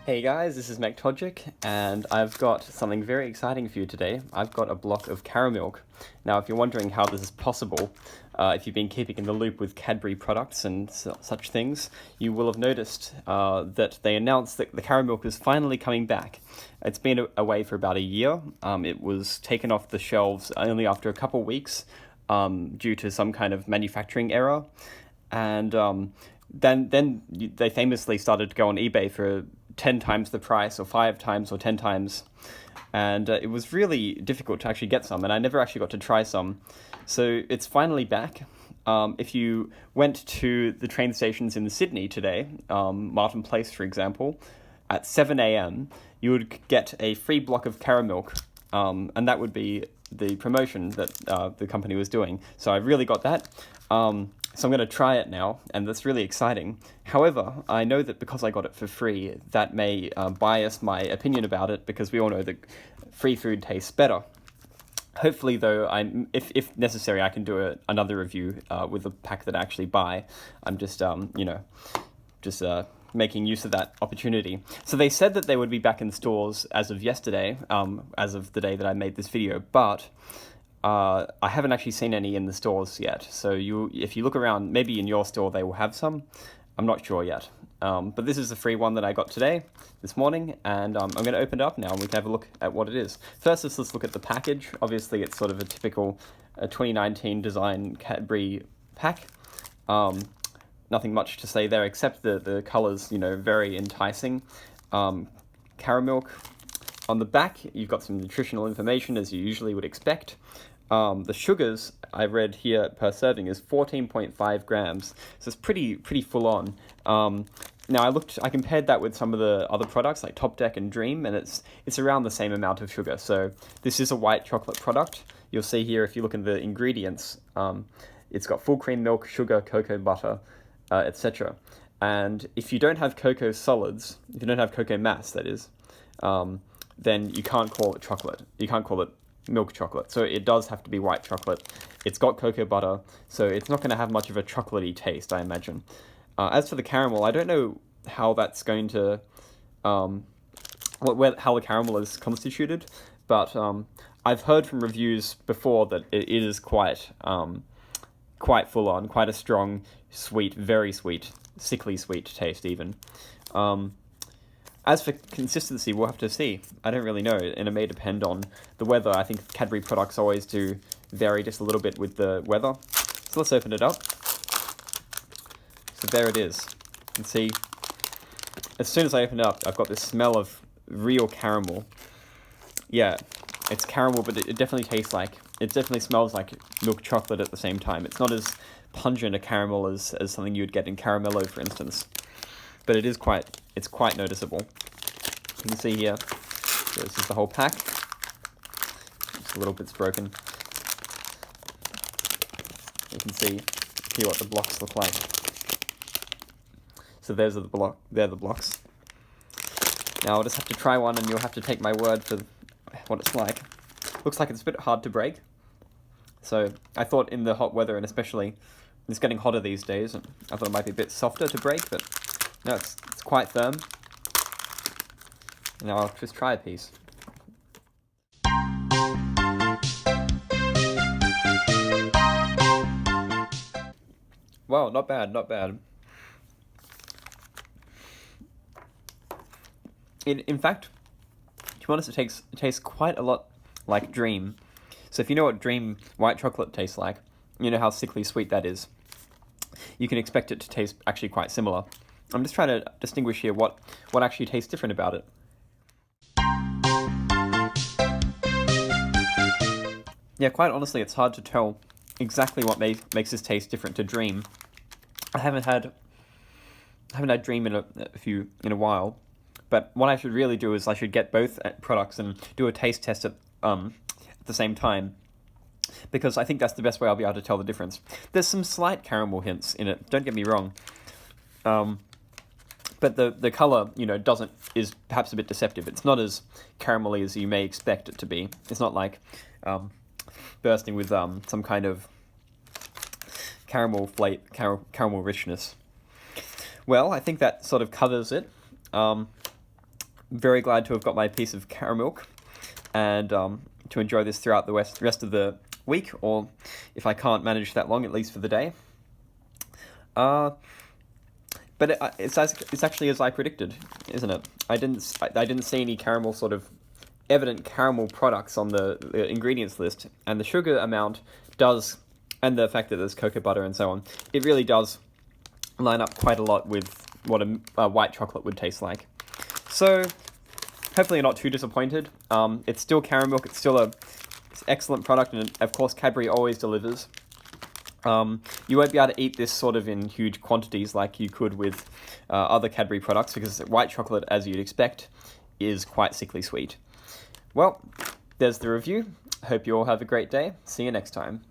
Hey guys, this is Mectojic, and I've got something very exciting for you today. I've got a block of Caramilk. Now, if you're wondering how this is possible, if you've been keeping in the loop with Cadbury products and such things, you will have noticed that they announced that the Caramilk is finally coming back. It's been away for about a year. It was taken off the shelves only after a couple weeks due to some kind of manufacturing error, and then they famously started to go on eBay for 10 times the price, or 5 times, or 10 times. And it was really difficult to actually get some, and I never actually got to try some. So it's finally back. If you went to the train stations in Sydney today, Martin Place, for example, at 7 a.m., you would get a free block of Caramilk, and that would be the promotion that the company was doing. So I really got that. So I'm going to try it now, and that's really exciting. However, I know that because I got it for free, that may bias my opinion about it, because we all know that free food tastes better. Hopefully, though, if necessary, I can do another review with a pack that I actually buy. I'm just making use of that opportunity. So they said that they would be back in stores as of yesterday, as of the day that I made this video, but I haven't actually seen any in the stores yet. So if you look around, maybe in your store they will have some. I'm not sure yet. But this is the free one that I got this morning, and I'm going to open it up now and we can have a look at what it is. First, let's look at the package. Obviously, it's sort of a typical 2019 design Cadbury pack. Nothing much to say there except the colours, very enticing. Caramilk. On the back, you've got some nutritional information, as you usually would expect. The sugars I read here per serving is 14.5 grams, so it's pretty full on. Now I compared that with some of the other products like Top Deck and Dream, and it's around the same amount of sugar. So this is a white chocolate product. You'll see here, if you look at the ingredients, it's got full cream milk, sugar, cocoa butter, etc. And if you don't have cocoa solids, if you don't have cocoa mass, that is, then you can't call it chocolate. You can't call it milk chocolate. So it does have to be white chocolate. It's got cocoa butter, so it's not going to have much of a chocolatey taste, I imagine. As for the caramel, I don't know how that's going to, how the caramel is constituted, but I've heard from reviews before that it is quite full on, quite a strong, sweet, very sweet, sickly sweet taste even. As for consistency, we'll have to see. I don't really know, and it may depend on the weather. I think Cadbury products always do vary just a little bit with the weather. So let's open it up. So there it is. You can see, as soon as I open it up, I've got this smell of real caramel. Yeah, it's caramel, but it definitely smells like milk chocolate at the same time. It's not as pungent a caramel as something you would get in Caramello, for instance. But it's quite noticeable. You can see here, this is the whole pack. Just a little bit's broken. You can see here what the blocks look like. So they're the blocks. Now I'll just have to try one, and you'll have to take my word for what it's like. Looks like it's a bit hard to break. So I thought in the hot weather, and especially it's getting hotter these days, and I thought it might be a bit softer to break, but no, it's quite firm. Now I'll just try a piece. Wow, not bad, not bad. In fact, to be honest, it tastes quite a lot like Dream. So if you know what Dream white chocolate tastes like, you know how sickly sweet that is, you can expect it to taste actually quite similar. I'm just trying to distinguish here what actually tastes different about it. Yeah, quite honestly, it's hard to tell exactly what makes this taste different to Dream. I haven't had Dream in a while, but what I should really do is I should get both products and do a taste test at the same time, because I think that's the best way I'll be able to tell the difference. There's some slight caramel hints in it, don't get me wrong. But the colour, is perhaps a bit deceptive. It's not as caramelly as you may expect it to be. It's not like bursting with some kind of caramel richness. Well, I think that sort of covers it. very glad to have got my piece of Caramilk and to enjoy this throughout the rest of the week, or if I can't manage that long, at least for the day. But it's actually as I predicted, isn't it? I didn't see any caramel sort of evident caramel products on the ingredients list, and the sugar amount does, and the fact that there's cocoa butter and so on, it really does line up quite a lot with what a white chocolate would taste like. So hopefully you're not too disappointed. It's still Caramilk. It's still an excellent product, and of course Cadbury always delivers. You won't be able to eat this sort of in huge quantities like you could with other Cadbury products, because white chocolate, as you'd expect, is quite sickly sweet. Well, there's the review. Hope you all have a great day. See you next time.